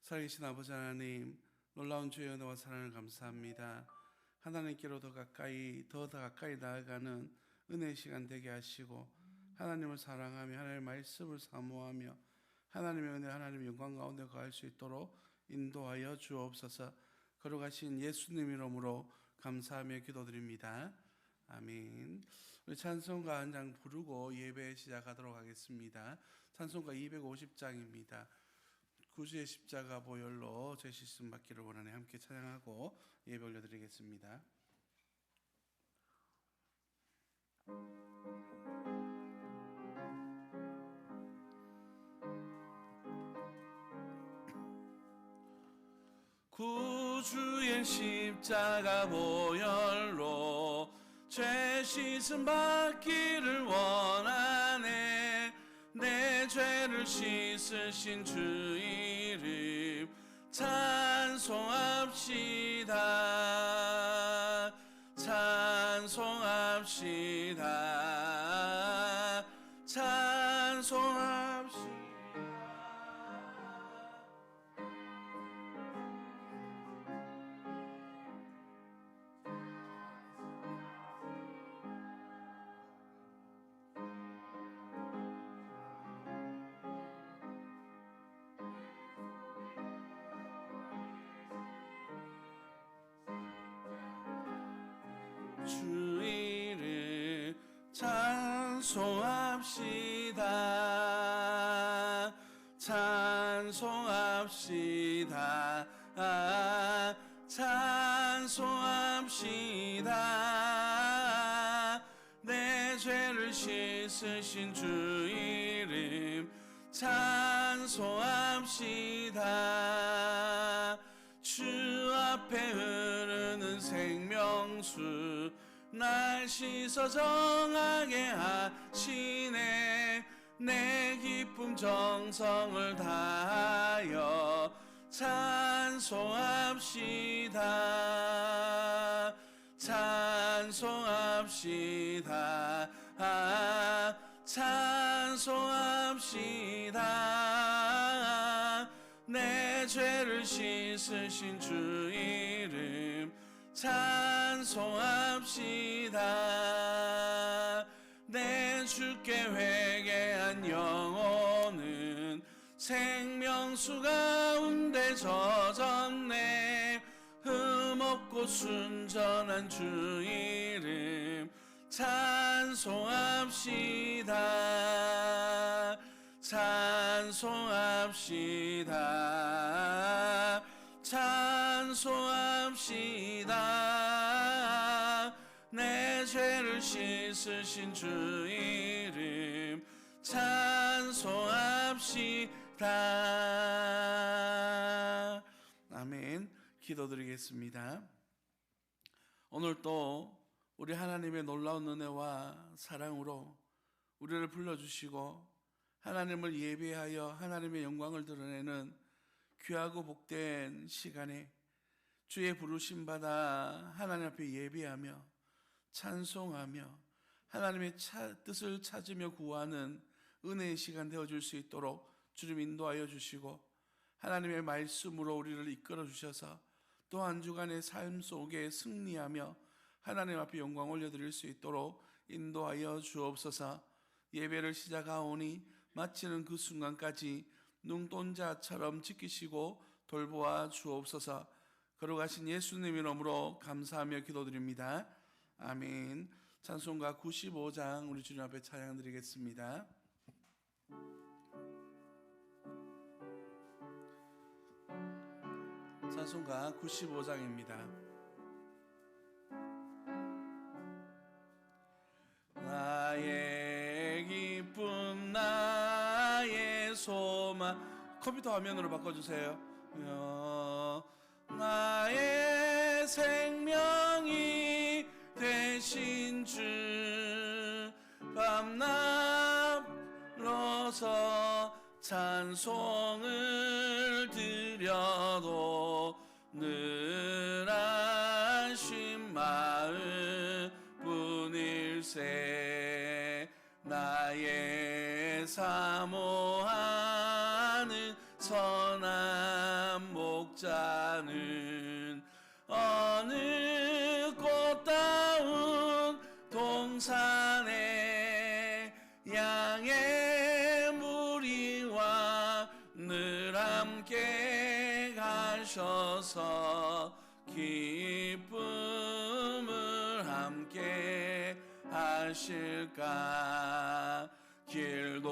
살아계신 아버지 하나님, 놀라운 주의 은혜와 사랑을 감사합니다. 하나님께로 더 가까이 나아가는 은혜의 시간 되게 하시고, 하나님을 사랑하며 하나님의 말씀을 사모하며 하나님의 은혜, 하나님의 영광 가운데 거할 수 있도록 인도하여 주옵소서. 걸어가신 예수님 이름으로 감사하며 기도드립니다. 아멘. 우리 찬송가 한 장 부르고 예배 시작하도록 하겠습니다. 찬송가 250장입니다. 구주의 십자가 보혈로 제 씻음 받기를 원하네. 함께 찬양하고 예배 올려드리겠습니다. 구주의 십자가 보혈로 죄 씻음 받기를 원하네. 내 죄를 씻으신 주 이름 찬송합시다. 찬송합시다. 찬송합시다. 주 이름 찬송합시다. 찬송합시다. 찬송합시다. 내 죄를 씻으신 주 이름 찬송합시다. 주 앞에 흐르는 생명수 날 씻어 정하게 하시네. 내 기쁨 정성을 다하여 찬송합시다. 찬송합시다. 찬송합시다. 내 죄를 씻으신 주 이름 찬송합시다. 내 주께 회개한 영혼은 생명수 가운데 젖었네. 흠없고 순전한 주 이름 찬송합시다. 찬송합시다. 찬송합시다. 내 죄를 씻으신 주 이름 찬송합시다. 아멘. 기도드리겠습니다. 오늘 또 우리 하나님의 놀라운 은혜와 사랑으로 우리를 불러주시고 하나님을 예배하여 하나님의 영광을 드러내는 귀하고 복된 시간에 주의 부르심 받아 하나님 앞에 예배하며 찬송하며 하나님의 뜻을 찾으며 구하는 은혜의 시간 되어줄 수 있도록 주님 인도하여 주시고 하나님의 말씀으로 우리를 이끌어 주셔서 또 한 주간의 삶 속에 승리하며 하나님 앞에 영광 올려드릴 수 있도록 인도하여 주옵소서. 예배를 시작하오니 마치는 그 순간까지 눈동자처럼 지키시고 돌보아 주옵소서. 걸어가신 예수님 이름으로 감사하며 기도드립니다. 아멘. 찬송가 95장 우리 주님 앞에 찬양 드리겠습니다. 찬송가 95장입니다. 나의 기쁨 나의 소망, 컴퓨터 화면으로 바꿔주세요. 나의 생명이 되신 주 밤낮로서 찬송을 드려도 늘 안심 마음 뿐일세. 나의 사모하는 선한 목자는 어느 꽃다운 동산에 양의 무리와 늘 함께 가셔서 기쁨을 함께 하실까. 길도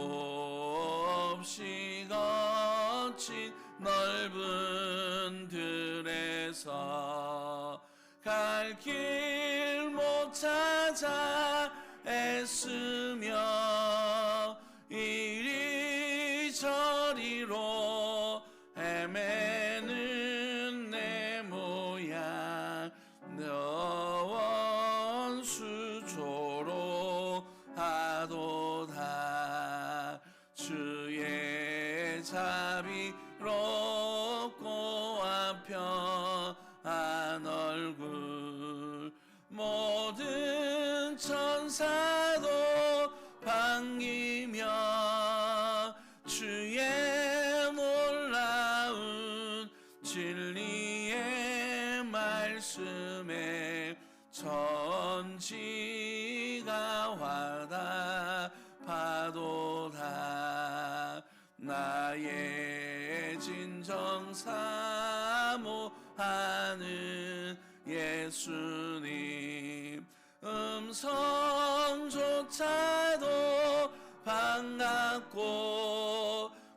없이 거친 넓은 들에서 갈 길 못 찾아 애쓰며 이리저리로 헤매는 내 모양 너원 수조로 하도다. 주의 자비롭고 편한 얼굴 모든 천사도 반기며 주의 놀라운 진리의 말씀에 천지가 화답하도다. 나의 진정 사모하는 예수님 음성조차도 반갑고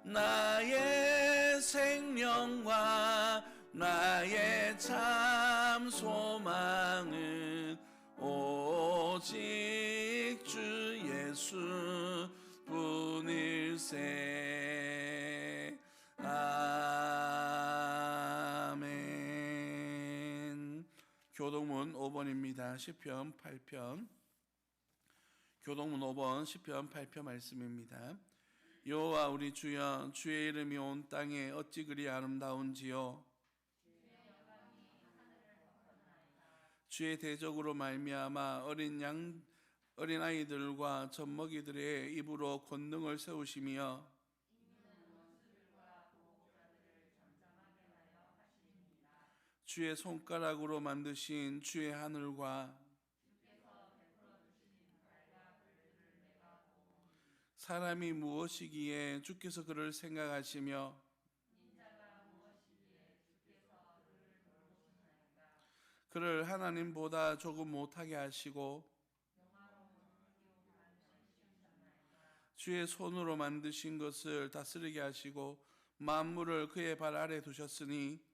나의 생명과 나의 참 소망은 오직 주 예수 뿐일세. 아멘. 교동문 5번입니다. 시편 8편. 교동문 5번 시편 8편 말씀입니다. 여호와 우리 주여, 주의 이름이 온 땅에 어찌 그리 아름다운지요. 주의 대적으로 말미암아 어린 아이들과 젖먹이들의 입으로 권능을 세우시며 주의 손가락으로 만드신 주의 하늘과 사람이 무엇이기에 주께서 그를 생각하시며 그를 하나님보다 조금 못하게 하시고 주의 손으로 만드신 것을 다스리게 하시고 만물을 그의 발 아래 두셨으니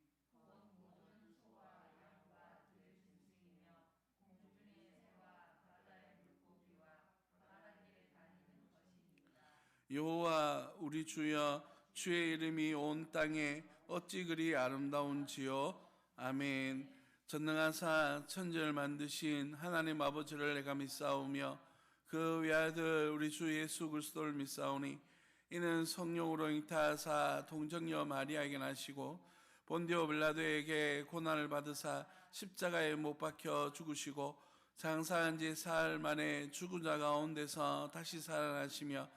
여호와 우리 주여, 주의 이름이 온 땅에 어찌 그리 아름다운지요. 아멘. 전능하사 천지를 만드신 하나님 아버지를 내가 믿사오며 그 외아들 우리 주 예수 그리스도를 믿사오니 이는 성령으로 잉타하사 동정녀 마리아에게 나시고 본디오 빌라도에게 고난을 받으사 십자가에 못 박혀 죽으시고 장사한 지 사흘 만에 죽은 자 가운데서 다시 살아나시며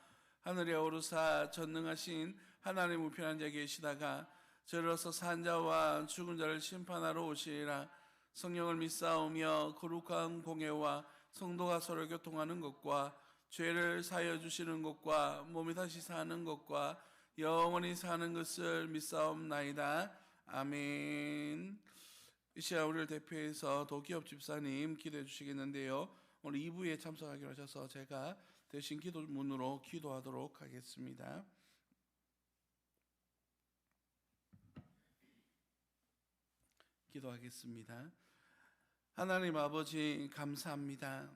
하늘에 오르사 전능하신 하나님 우편한 자에 계시다가 저로서 산 자와 죽은 자를 심판하러 오시리라. 성령을 믿사오며 거룩한 공예와 성도가 서로 교통하는 것과 죄를 사하여 주시는 것과 몸이 다시 사는 것과 영원히 사는 것을 믿사옵나이다. 아멘. 이 시간 우리를 대표해서 도기업 집사님 기도해 주시겠는데요. 오늘 2부에 참석하기로 하셔서 제가 대신 기도문으로 기도하도록 하겠습니다. 기도하겠습니다. 하나님 아버지 감사합니다.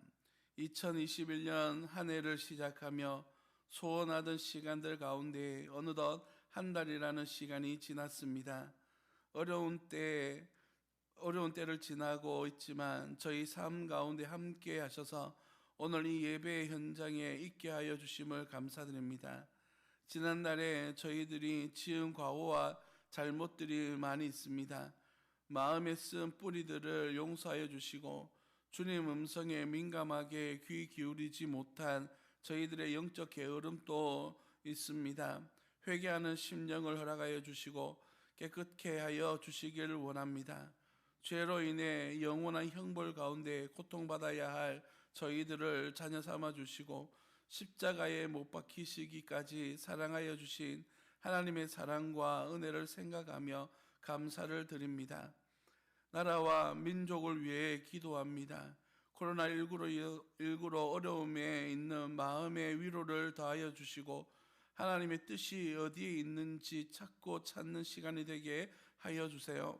2021년 한 해를 시작하며 소원하던 시간들 가운데 어느덧 한 달이라는 시간이 지났습니다. 어려운 때를 지나고 있지만 저희 삶 가운데 함께 하셔서 오늘 이 예배 현장에 있게 하여 주심을 감사드립니다. 지난날에 저희들이 지은 과오와 잘못들이 많이 있습니다. 마음에 쓴 뿌리들을 용서하여 주시고 주님 음성에 민감하게 귀 기울이지 못한 저희들의 영적 게으름도 있습니다. 회개하는 심령을 허락하여 주시고 깨끗게 하여 주시기를 원합니다. 죄로 인해 영원한 형벌 가운데 고통받아야 할 저희들을 자녀 삼아 주시고 십자가에 못 박히시기까지 사랑하여 주신 하나님의 사랑과 은혜를 생각하며 감사를 드립니다. 나라와 민족을 위해 기도합니다. 코로나19로 어려움에 있는 마음의 위로를 더하여 주시고 하나님의 뜻이 어디에 있는지 찾고 찾는 시간이 되게 하여 주세요.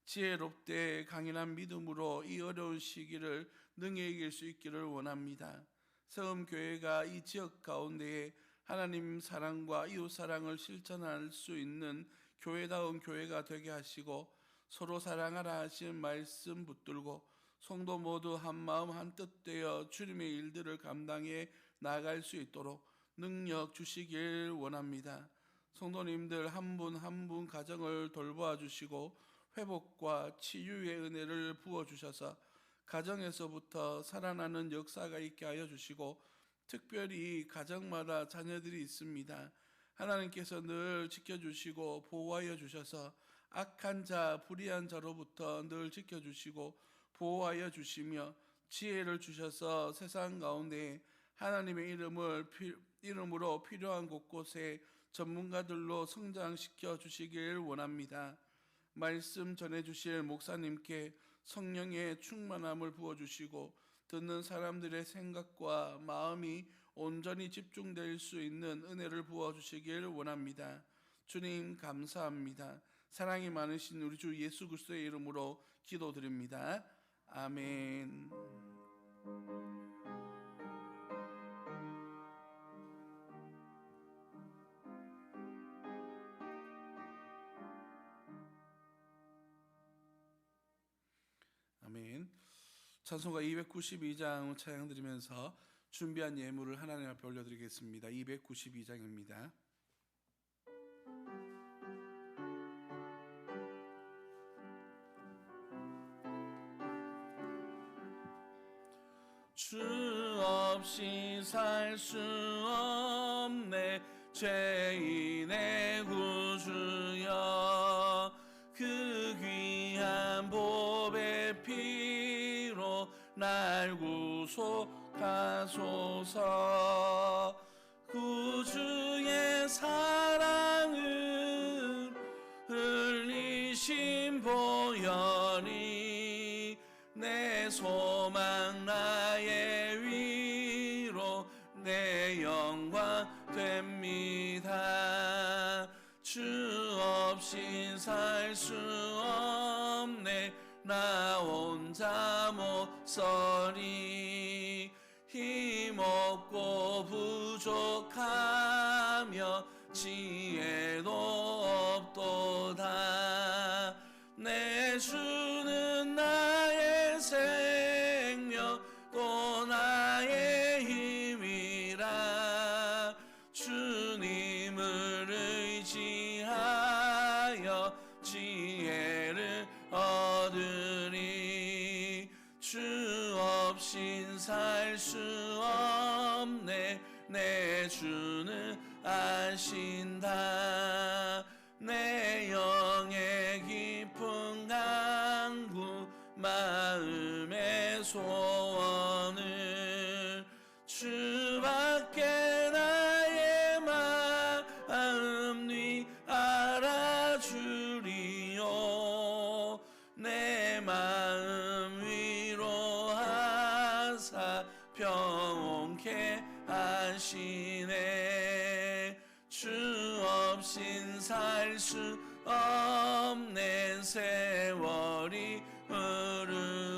지혜롭되 강인한 믿음으로 이 어려운 시기를 능히 이길 수 있기를 원합니다. 세움교회가 이 지역 가운데에 하나님 사랑과 이웃 사랑을 실천할 수 있는 교회다운 교회가 되게 하시고 서로 사랑하라 하신 말씀 붙들고 성도 모두 한마음 한뜻 되어 주님의 일들을 감당해 나아갈 수 있도록 능력 주시길 원합니다. 성도님들 한 분 한 분 가정을 돌보아 주시고 회복과 치유의 은혜를 부어주셔서 가정에서부터 살아나는 역사가 있게 하여 주시고 특별히 가정마다 자녀들이 있습니다. 하나님께서 늘 지켜주시고 보호하여 주셔서 악한 자, 불의한 자로부터 늘 지켜주시고 보호하여 주시며 지혜를 주셔서 세상 가운데 하나님의 이름으로 필요한 곳곳에 전문가들로 성장시켜 주시길 원합니다. 말씀 전해주실 목사님께 성령의 충만함을 부어주시고 듣는 사람들의 생각과 마음이 온전히 집중될 수 있는 은혜를 부어주시길 원합니다. 주님 감사합니다. 사랑이 많으신 우리 주 예수 그리스도의 이름으로 기도드립니다. 아멘. 아멘. 찬송가 292장 찬양 드리면서 준비한 예물을 하나님 앞에 올려드리겠습니다. 292장입니다. 주 없이 살 수 없네 죄인의 구주여 그 귀한 보배 피로 날 구속하소서. 구주의 사랑을 흘리신 보혈이 내 소망 나의 위로 내 영광 됩니다. 주 없이 살 수 없네 나 혼자 못 서리. 힘없고 부족하며 지혜도 없도다. 내 주는 나의 생명 또 나의 힘이라. 주님을 의지하여 지혜를 얻으리. 주 없인 살 수 없네 내 주는 아신다. 내 영의 깊은 간구 마음의 소원을 주밖에 나의 마음 네 알아주리요. 내 마음 위로하사 평온케 하시네. 주 없인 살 수 없네 세월이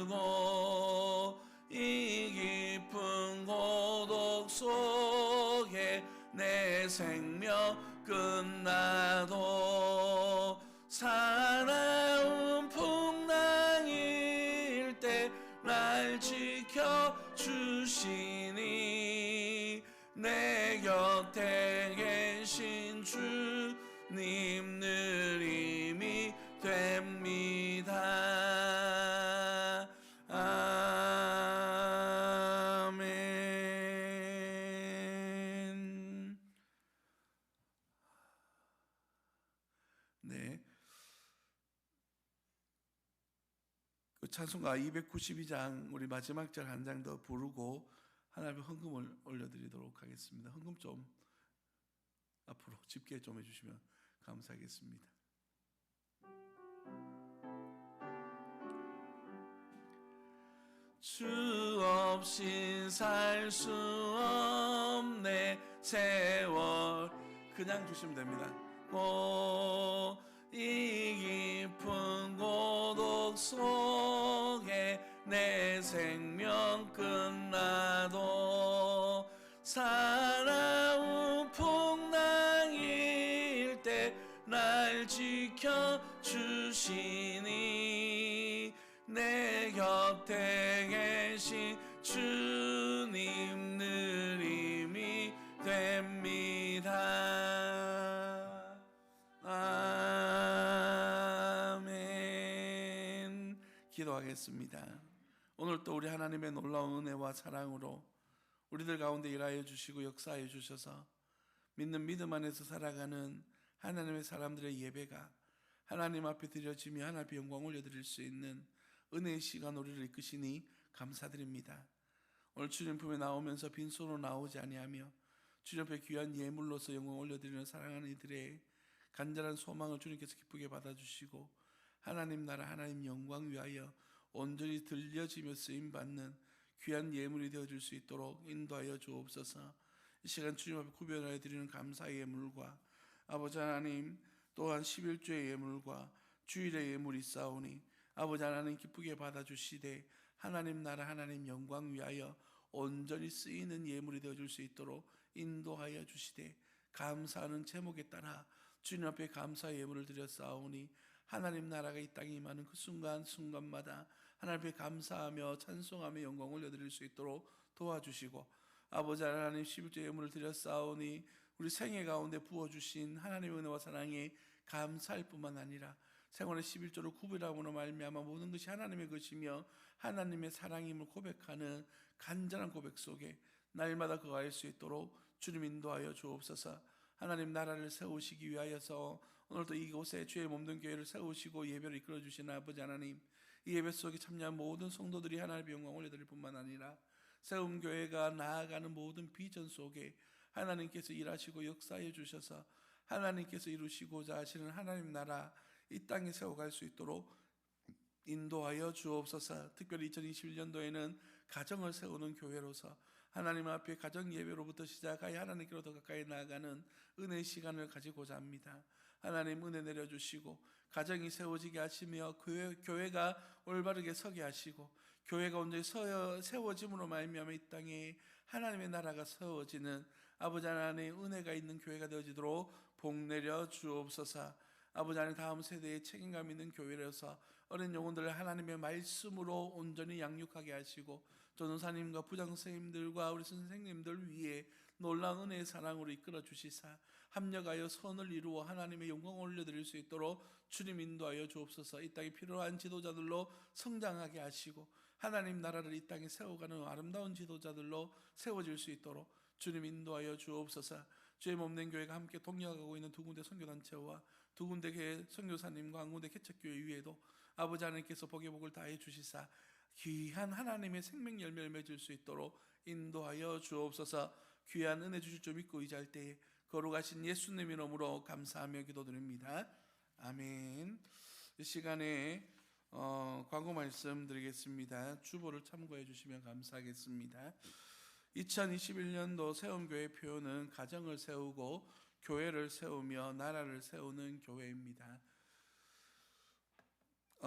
흐르고 이 깊은 고독 속에 내 생명 끝나도 사나운 풍랑일 때 날 지켜주시니 내 곁에 계신 주님 늘 힘이 됩니다. 아멘. 네, 그 찬송가 292장 우리 마지막 절 한 장 더 부르고 하나님의 헌금을 올려드리도록 하겠습니다. 헌금 좀 앞으로 집계 좀 해주시면 감사하겠습니다. 주 없인 살 수 없네 세월 그냥 주시면 됩니다. 이 깊은 고독 속에 내 생명 끝나도 사나운 풍랑일 때 날 지켜주시니 내 곁에 계신 주님 늘 힘이 됩니다. 아멘. 기도하겠습니다. 오늘 또 우리 하나님의 놀라운 은혜와 사랑으로 우리들 가운데 일하여 주시고 역사하여 주셔서 믿는 믿음 안에서 살아가는 하나님의 사람들의 예배가 하나님 앞에 드려지며 하나님 앞에 영광 올려드릴 수 있는 은혜의 시간 우리를 이끄시니 감사드립니다. 오늘 주님 품에 나오면서 빈손으로 나오지 아니하며 주님 앞에 귀한 예물로서 영광 올려드리는 사랑하는 이들의 간절한 소망을 주님께서 기쁘게 받아주시고 하나님 나라 하나님 영광 위하여 온전히 들려지며 쓰임받는 귀한 예물이 되어줄 수 있도록 인도하여 주옵소서. 이 시간 주님 앞에 구별하여 드리는 감사의 예물과 아버지 하나님 또한 11조의 예물과 주일의 예물이 있사오니 아버지 하나님 기쁘게 받아주시되 하나님 나라 하나님 영광 위하여 온전히 쓰이는 예물이 되어줄 수 있도록 인도하여 주시되 감사하는 제목에 따라 주님 앞에 감사의 예물을 드렸사오니 하나님 나라가 이 땅에 임하는 그 순간순간마다 하나님 앞에 감사하며 찬송하며 영광 올려드릴 수 있도록 도와주시고 아버지 하나님 11조 예물을 드렸사오니 우리 생애 가운데 부어주신 하나님의 은혜와 사랑에 감사할 뿐만 아니라 생활의 11조를 구별함으로 말미암아 모든 것이 하나님의 것이며 하나님의 사랑임을 고백하는 간절한 고백 속에 날마다 거할 수 있도록 주님 인도하여 주옵소서. 하나님 나라를 세우시기 위하여서 오늘도 이곳에 주의 몸된 교회를 세우시고 예배를 이끌어 주시는 아버지 하나님, 이 예배 속에 참여한 모든 성도들이 하나님의 영광을 올려드릴 뿐만 아니라 세움 교회가 나아가는 모든 비전 속에 하나님께서 일하시고 역사해 주셔서 하나님께서 이루시고자 하시는 하나님 나라 이 땅에 세워갈 수 있도록 인도하여 주옵소서. 특별히 2021년도에는 가정을 세우는 교회로서 하나님 앞에 가정 예배로부터 시작하여 하나님께로 더 가까이 나아가는 은혜의 시간을 가지고자 합니다. 하나님 은혜 내려주시고 가정이 세워지게 하시며 교회가 올바르게 서게 하시고 교회가 온전히 세워짐으로 말미암아 이 땅에 하나님의 나라가 세워지는 아버지 하나님의 은혜가 있는 교회가 되어지도록 복 내려 주옵소서. 아버지 하나님 다음 세대의 책임감 있는 교회로서 어린 영혼들을 하나님의 말씀으로 온전히 양육하게 하시고 전도사님과 부장선생님들과 우리 선생님들 위에 놀라운 은혜의 사랑으로 이끌어 주시사 합력하여 선을 이루어 하나님의 영광을 올려드릴 수 있도록 주님 인도하여 주옵소서. 이 땅에 필요한 지도자들로 성장하게 하시고 하나님 나라를 이 땅에 세워가는 아름다운 지도자들로 세워질 수 있도록 주님 인도하여 주옵소서. 주의 몸된 교회가 함께 동역하고 있는 두 군데 선교단체와 두 군데 선교사님과 한 군데 개척교회 위에도 아버지 하나님께서 복의 복을 다해 주시사 귀한 하나님의 생명 열매를 맺을 수 있도록 인도하여 주옵소서. 귀한 은혜 주실 줄 믿고 의지할 때에 거룩하신 예수님 이름으로 감사하며 기도드립니다. 아멘. 이 시간에 광고 말씀 드리겠습니다. 주보를 참고해 주시면 감사하겠습니다. 2021년도 세움교회 표어는 가정을 세우고 교회를 세우며 나라를 세우는 교회입니다.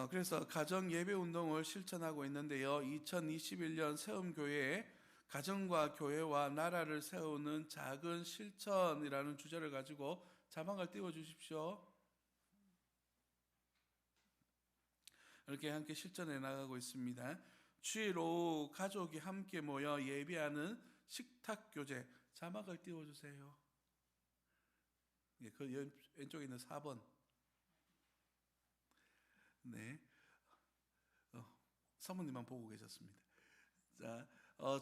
그래서 가정 예배 운동을 실천하고 있는데요. 2021년 세움교회에 가정과 교회와 나라를 세우는 작은 실천이라는 주제를 가지고 자막을 띄워 주십시오. 이렇게 함께 실천해 나가고 있습니다. 주일 오후 가족이 함께 모여 예배하는 식탁교제 자막을 띄워주세요. 예, 그 왼쪽에 있는 4번. 네, 사모님만 보고 계셨습니다. 자,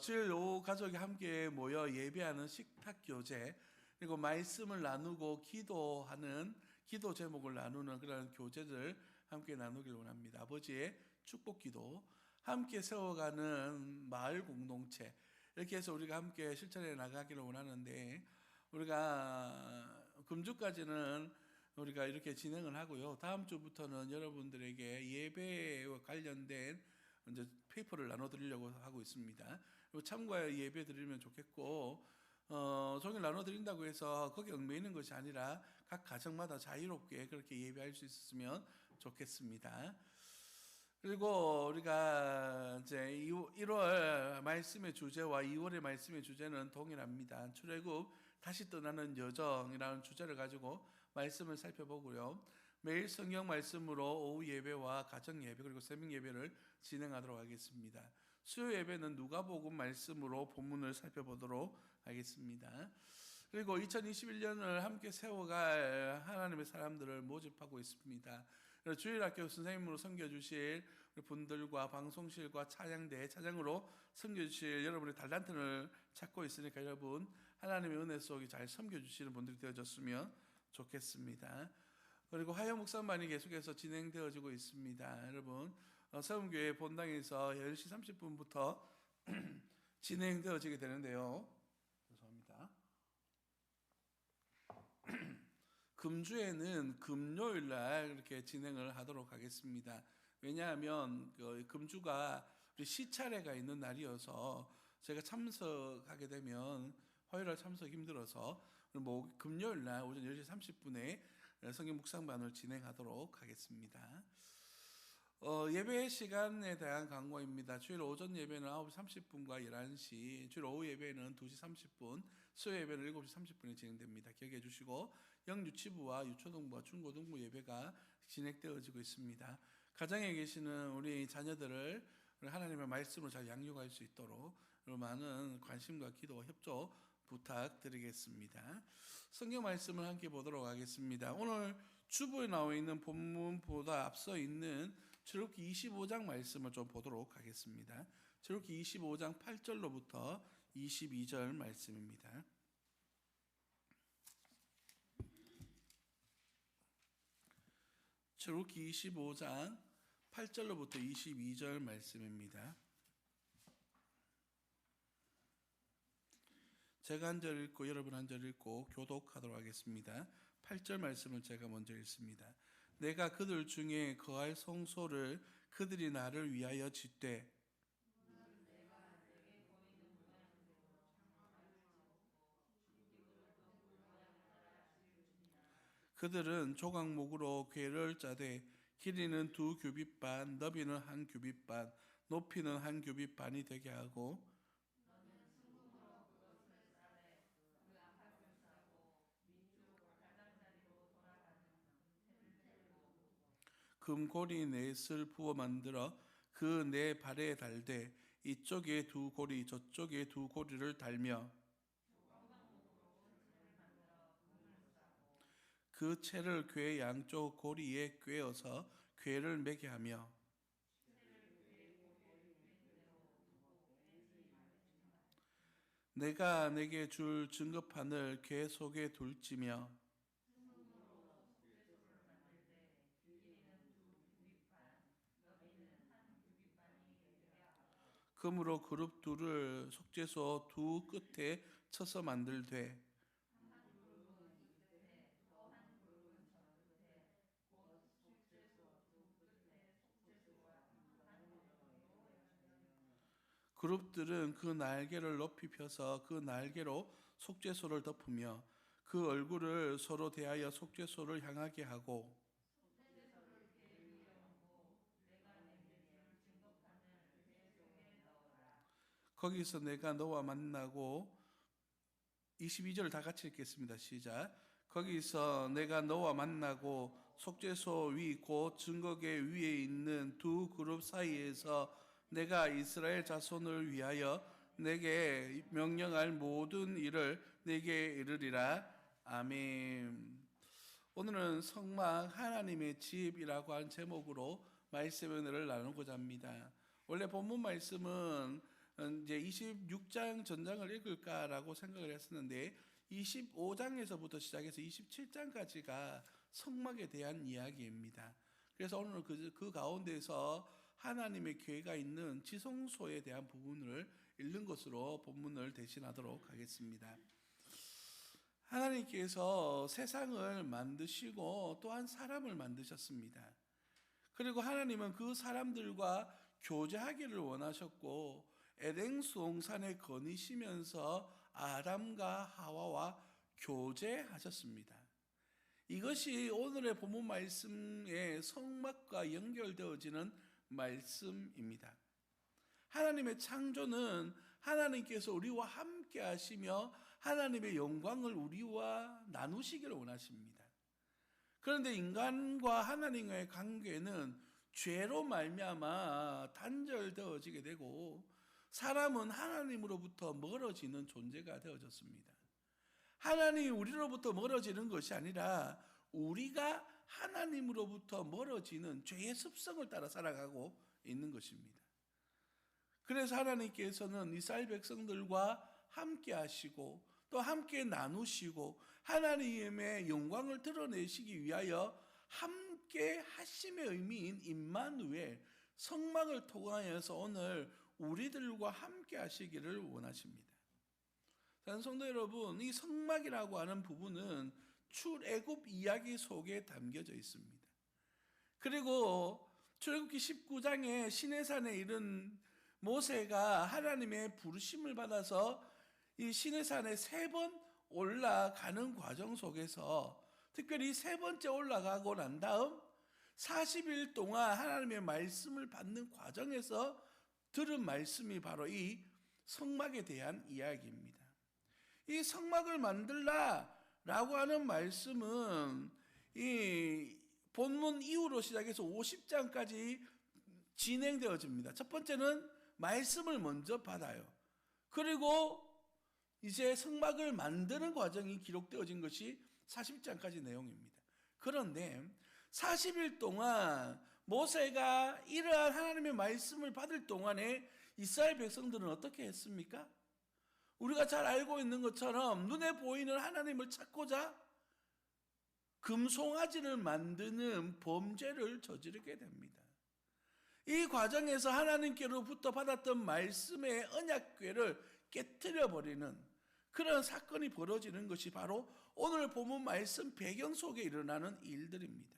주일 오후 가족이 함께 모여 예배하는 식탁교제 그리고 말씀을 나누고 기도하는 기도 제목을 나누는 그런 교제들 함께 나누길 원합니다. 아버지의 축복기도, 함께 세워가는 마을 공동체, 이렇게 해서 우리가 함께 실천해 나가기를 원하는데, 우리가 금주까지는 우리가 이렇게 진행을 하고요. 다음 주부터는 여러분들에게 예배와 관련된 이제 페이퍼를 나눠드리려고 하고 있습니다. 참고하여 예배 드리면 좋겠고, 종일 나눠드린다고 해서 거기 얽매이는 것이 아니라 각 가정마다 자유롭게 그렇게 예배할 수 있었으면 좋겠습니다. 그리고 우리가 이제 1월 말씀의 주제와 2월의 말씀의 주제는 동일합니다. 출애굽 다시 떠나는 여정이라는 주제를 가지고 말씀을 살펴보고요. 매일 성경 말씀으로 오후 예배와 가정 예배 그리고 새벽 예배를 진행하도록 하겠습니다. 수요 예배는 누가복음 말씀으로 본문을 살펴보도록 하겠습니다. 그리고 2021년을 함께 세워갈 하나님의 사람들을 모집하고 있습니다. 주일학교 선생님으로 섬겨주실 분들과 방송실과 찬양대 차장으로 섬겨주실 여러분의 달란트를 찾고 있으니까 여러분 하나님의 은혜 속에 잘 섬겨주시는 분들이 되어졌으면 좋겠습니다. 그리고 화요 묵상반이 계속해서 진행되어지고 있습니다. 여러분 서문교회 본당에서 10시 30분부터 진행되어지게 되는데요. 죄송합니다. 금주에는 금요일 날 이렇게 진행을 하도록 하겠습니다. 왜냐하면 금주가 우리 시차례가 있는 날이어서 제가 참석하게 되면 화요일 날 참석 힘들어서 금요일 날 오전 10시 30분에 성경 묵상반을 진행하도록 하겠습니다. 예배 시간에 대한 광고입니다. 주일 오전 예배는 9시 30분과 11시, 주일 오후 예배는 2시 30분, 수요 예배는 7시 30분에 진행됩니다. 기억해 주시고 영유치부와 유초등부와 중고등부 예배가 진행되어지고 있습니다. 가정에 계시는 우리 자녀들을 하나님의 말씀으로 잘 양육할 수 있도록 많은 관심과 기도와 협조 부탁드리겠습니다. 성경 말씀을 함께 보도록 하겠습니다. 오늘 주보에 나와 있는 본문보다 앞서 있는 출애굽기 25장 말씀을 좀 보도록 하겠습니다. 출애굽기 25장 8절로부터 22절 말씀입니다. 출애굽기 25장 8절로부터 22절 말씀입니다. 제가 한 절 읽고 여러분 한 절 읽고 교독하도록 하겠습니다. 8절 말씀을 제가 먼저 읽습니다. 내가 그들 중에 거할 성소를 그들이 나를 위하여 짓되 그들은 조각목으로 궤를 짜되 길이는 2규빗 반, 너비는 1규빗 반, 높이는 1규빗 반이 되게 하고 금고리 넷을 부어 만들어 그 네 발에 달되 이쪽에 2고리 저쪽에 2고리를 달며 그 채를 궤 양쪽 고리에 꿰어서 궤를 매게 하며 내가 내게 줄 증거판을 궤 속에 둘지며 금으로 그룹 둘을 속죄소 두 끝에 쳐서 만들되 그룹들은 그 날개를 높이 펴서 그 날개로 속죄소를 덮으며 그 얼굴을 서로 대하여 속죄소를 향하게 하고 거기서 내가 너와 만나고 22절 다 같이 읽겠습니다. 시작. 거기서 내가 너와 만나고 속죄소 위 곧 증거궤 위에 있는 두 그룹 사이에서 내가 이스라엘 자손을 위하여 내게 명령할 모든 일을 내게 이르리라. 아멘. 오늘은 성막 하나님의 집이라고 한 제목으로 말씀의 은혜를 나누고자 합니다. 원래 본문 말씀은 이제 26장 전장을 읽을까라고 생각을 했었는데 25장에서부터 시작해서 27장까지가 성막에 대한 이야기입니다. 그래서 오늘은 그 가운데서 하나님의 교회가 있는 지성소에 대한 부분을 읽는 것으로 본문을 대신하도록 하겠습니다. 하나님께서 세상을 만드시고 또한 사람을 만드셨습니다. 그리고 하나님은 그 사람들과 교제하기를 원하셨고 에덴 수동산에 거니시면서 아담과 하와와 교제하셨습니다. 이것이 오늘의 본문 말씀의 성막과 연결되어지는 말씀입니다. 하나님의 창조는 하나님께서 우리와 함께 하시며 하나님의 영광을 우리와 나누시기를 원하십니다. 그런데 인간과 하나님과의 관계는 죄로 말미암아 단절되어지게 되고 사람은 하나님으로부터 멀어지는 존재가 되어졌습니다. 하나님이 우리로부터 멀어지는 것이 아니라 우리가 하나님으로부터 멀어지는 죄의 습성을 따라 살아가고 있는 것입니다. 그래서 하나님께서는 이스라엘 백성들과 함께 하시고 또 함께 나누시고 하나님의 영광을 드러내시기 위하여 함께 하심의 의미인 임마누엘 성막을 통하여서 오늘 우리들과 함께 하시기를 원하십니다. 성도 여러분, 이 성막이라고 하는 부분은 출애굽 이야기 속에 담겨져 있습니다. 그리고 출애굽기 19장에 시내산에 이른 모세가 하나님의 부르심을 받아서 이 시내산에 3번 올라가는 과정 속에서 특별히 3번째 올라가고 난 다음 40일 동안 하나님의 말씀을 받는 과정에서 들은 말씀이 바로 이 성막에 대한 이야기입니다. 이 성막을 만들라라고 하는 말씀은 이 본문 이후로 시작해서 50장까지 진행되어집니다. 첫 번째는 말씀을 먼저 받아요. 그리고 이제 성막을 만드는 과정이 기록되어진 것이 40장까지 내용입니다. 그런데 40일 동안 모세가 이러한 하나님의 말씀을 받을 동안에 이스라엘 백성들은 어떻게 했습니까? 우리가 잘 알고 있는 것처럼 눈에 보이는 하나님을 찾고자 금송아지를 만드는 범죄를 저지르게 됩니다. 이 과정에서 하나님께로부터 받았던 말씀의 언약궤를 깨트려 버리는 그런 사건이 벌어지는 것이 바로 오늘 본문 말씀 배경 속에 일어나는 일들입니다.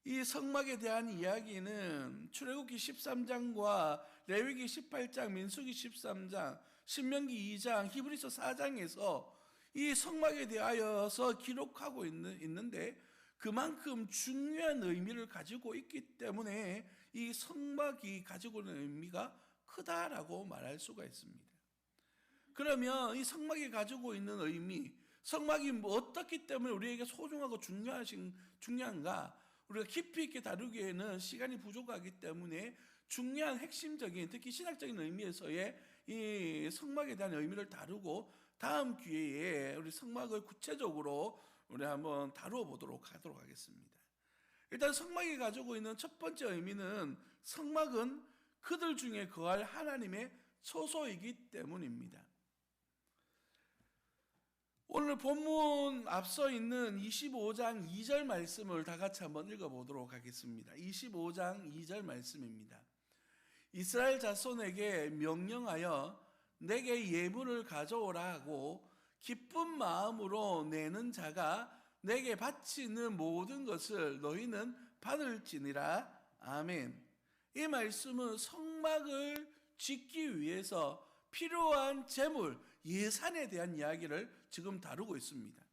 이 성막에 대한 이야기는 출애굽기 13장과 레위기 18장, 민수기 13장, 신명기 2장, 히브리서 4장에서 이 성막에 대하여서 기록하고 있는데 그만큼 중요한 의미를 가지고 있기 때문에 이 성막이 가지고 있는 의미가 크다라고 말할 수가 있습니다. 그러면 이 성막이 가지고 있는 의미, 성막이 어떻기 때문에 우리에게 소중하고 중요한가? 우리가 깊이 있게 다루기에는 시간이 부족하기 때문에 중요한 핵심적인 특히 신학적인 의미에서의 이 성막에 대한 의미를 다루고 다음 기회에 우리 성막을 구체적으로 우리 한번 다루어 보도록 하겠습니다. 일단 성막이 가지고 있는 첫 번째 의미는 성막은 그들 중에 거할 하나님의 처소이기 때문입니다. 오늘 본문 앞서 있는 25장 2절 말씀을 다 같이 한번 읽어보도록 하겠습니다. 25장 2절 말씀입니다. 이스라엘 자손에게 명령하여 내게 예물을 가져오라 하고 기쁜 마음으로 내는 자가 내게 바치는 모든 것을 너희는 받을지니라. 아멘. 이 말씀은 성막을 짓기 위해서 필요한 재물, 예산에 대한 이야기를 지금 다루고 있습니다.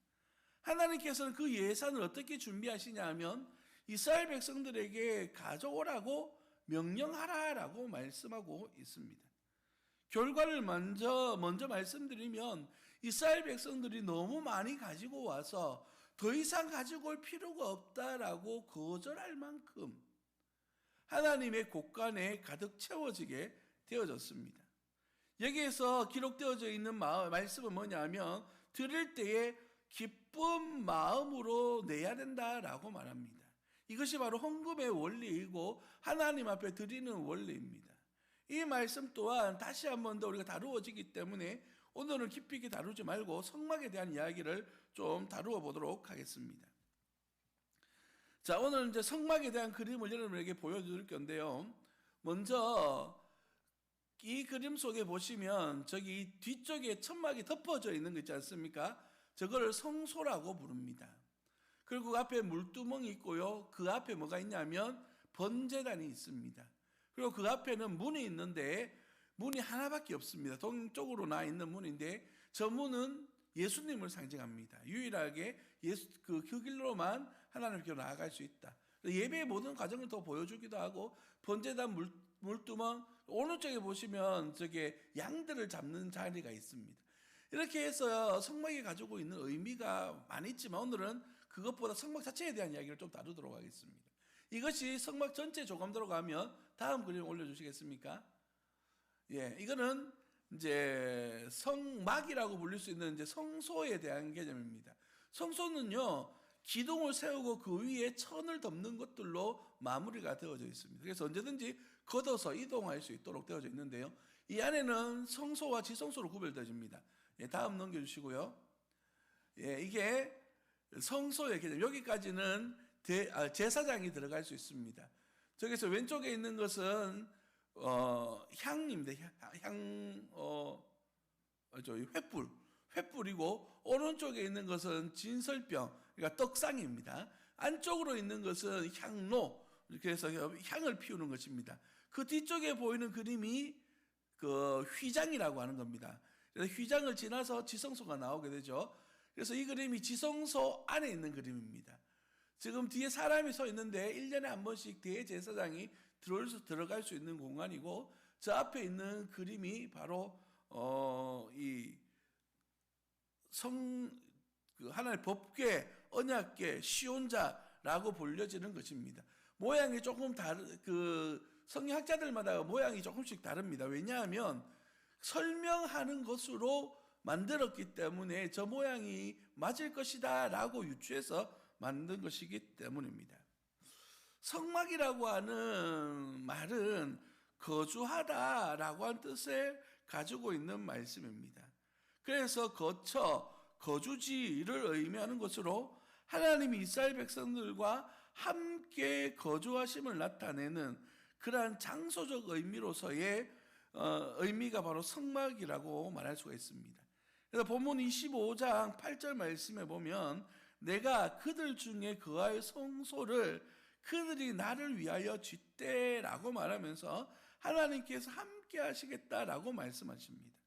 하나님께서는 그 예산을 어떻게 준비하시냐 하면 이스라엘 백성들에게 가져오라고 명령하라라고 말씀하고 있습니다. 결과를 먼저 말씀드리면 이스라엘 백성들이 너무 많이 가지고 와서 더 이상 가지고 올 필요가 없다라고 거절할 만큼 하나님의 곳간에 가득 채워지게 되어졌습니다. 여기에서 기록되어져 있는 말씀은 뭐냐면 드릴 때에 기쁜 마음으로 내야 된다라고 말합니다. 이것이 바로 헌금의 원리이고 하나님 앞에 드리는 원리입니다. 이 말씀 또한 다시 한 번 더 우리가 다루어지기 때문에 오늘은 깊이 있게 다루지 말고 성막에 대한 이야기를 좀 다루어 보도록 하겠습니다. 자, 오늘 이제 성막에 대한 그림을 여러분에게 보여드릴 건데요. 먼저 이 그림 속에 보시면 저기 뒤쪽에 천막이 덮어져 있는 거 있지 않습니까? 저거를 성소라고 부릅니다. 그리고 그 앞에 물두멍이 있고요. 그 앞에 뭐가 있냐면 번제단이 있습니다. 그리고 그 앞에는 문이 있는데 문이 하나밖에 없습니다. 동쪽으로 나 있는 문인데 저 문은 예수님을 상징합니다. 유일하게 그 길로만 하나님께로 나아갈 수 있다. 예배의 모든 과정을 더 보여주기도 하고 번제단 물두멍 오른쪽에 보시면 저게 양들을 잡는 자리가 있습니다. 이렇게 해서 성막이 가지고 있는 의미가 많이 있지만 오늘은 그것보다 성막 자체에 대한 이야기를 좀 다루도록 하겠습니다. 이것이 성막 전체 조감도로 가면 다음 그림 올려주시겠습니까? 예, 이거는 이제 성막이라고 불릴 수 있는 이제 성소에 대한 개념입니다. 성소는요, 기둥을 세우고 그 위에 천을 덮는 것들로 마무리가 되어져 있습니다. 그래서 언제든지 걷어서 이동할 수 있도록 되어져 있는데요. 이 안에는 성소와 지성소로 구별되어집니다. 예, 다음 넘겨주시고요. 예, 이게 성소의 개념. 여기까지는 제사장이 들어갈 수 있습니다. 저기서 왼쪽에 있는 것은 향입니다. 횃불이고 오른쪽에 있는 것은 진설병, 그러니까 떡상입니다. 안쪽으로 있는 것은 향로, 이렇게 해서 향을 피우는 것입니다. 그 뒤쪽에 보이는 그림이 그 휘장이라고 하는 겁니다. 그래서 휘장을 지나서 지성소가 나오게 되죠. 그래서 이 그림이 지성소 안에 있는 그림입니다. 지금 뒤에 사람이 서 있는데 1년에 한 번씩 대제사장이 들어갈 수 있는 공간이고 저 앞에 있는 그림이 바로 하나의 법궤, 언약궤, 시온자라고 불려지는 것입니다. 모양이 조금 성경학자들마다 모양이 조금씩 다릅니다. 왜냐하면 설명하는 것으로 만들었기 때문에 저 모양이 맞을 것이다 라고 유추해서 만든 것이기 때문입니다. 성막이라고 하는 말은 거주하다라고 하는 뜻을 가지고 있는 말씀입니다. 그래서 거주지를 의미하는 것으로 하나님이 이스라엘 백성들과 함께 거주하심을 나타내는 그러한 장소적 의미로서의 의미가 바로 성막이라고 말할 수가 있습니다. 그래서 본문 25장 8절 말씀에 보면 내가 그들 중에 그와의 성소를 그들이 나를 위하여 짓되라고 말하면서 하나님께서 함께 하시겠다라고 말씀하십니다.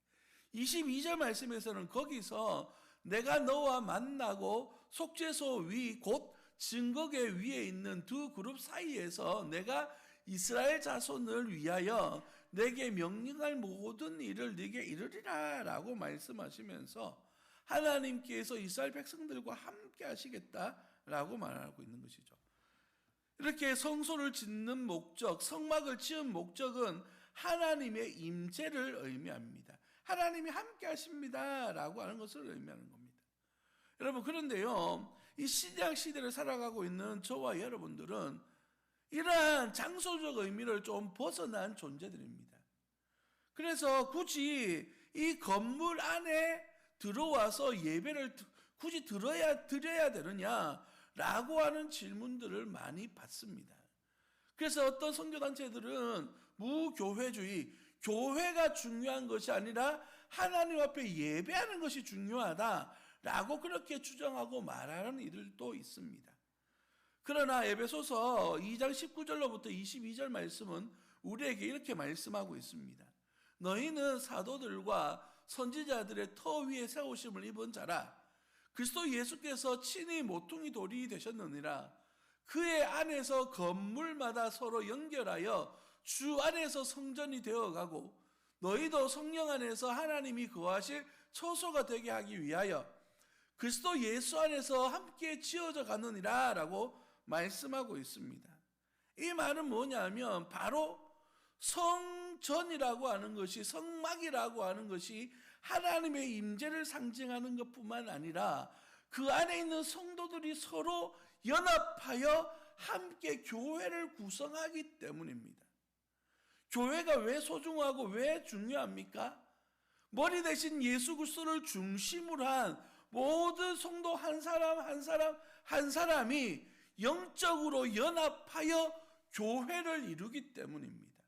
22절 말씀에서는 거기서 내가 너와 만나고 속죄소 위 곧 증거궤 위에 있는 두 그룹 사이에서 내가 이스라엘 자손을 위하여 내게 명령할 모든 일을 네게 이르리라 라고 말씀하시면서 하나님께서 이스라엘 백성들과 함께 하시겠다라고 말하고 있는 것이죠. 이렇게 성소를 짓는 목적, 성막을 지은 목적은 하나님의 임재를 의미합니다. 하나님이 함께 하십니다 라고 하는 것을 의미하는 겁니다. 여러분, 그런데요, 이 신약 시대를 살아가고 있는 저와 여러분들은 이러한 장소적 의미를 좀 벗어난 존재들입니다. 그래서 굳이 이 건물 안에 들어와서 예배를 굳이 드려야 되느냐라고 하는 질문들을 많이 받습니다. 그래서 어떤 선교단체들은 무교회주의, 교회가 중요한 것이 아니라 하나님 앞에 예배하는 것이 중요하다라고 그렇게 주장하고 말하는 이들도 있습니다. 그러나 에베소서 2장 19절로부터 22절 말씀은 우리에게 이렇게 말씀하고 있습니다. 너희는 사도들과 선지자들의 터 위에 세우심을 입은 자라. 그리스도 예수께서 친히 모퉁이 돌이 되셨느니라. 그의 안에서 건물마다 서로 연결하여 주 안에서 성전이 되어가고 너희도 성령 안에서 하나님이 거하실 처소가 되게 하기 위하여 그리스도 예수 안에서 함께 지어져 가느니라 라고 말씀하고 있습니다. 이 말은 뭐냐면 바로 성전이라고 하는 것이, 성막이라고 하는 것이 하나님의 임재를 상징하는 것뿐만 아니라 그 안에 있는 성도들이 서로 연합하여 함께 교회를 구성하기 때문입니다. 교회가 왜 소중하고 왜 중요합니까? 머리 대신 예수 그리스도를 중심으로 한 모든 성도 한 사람이 영적으로 연합하여 교회를 이루기 때문입니다.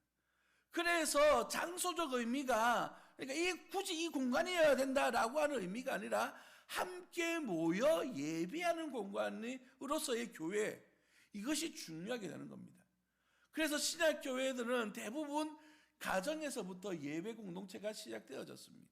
그래서 장소적 의미가, 그러니까 굳이 이 공간이어야 된다라고 하는 의미가 아니라 함께 모여 예배하는 공간으로서의 교회, 이것이 중요하게 되는 겁니다. 그래서 신약 교회들은 대부분 가정에서부터 예배 공동체가 시작되어졌습니다.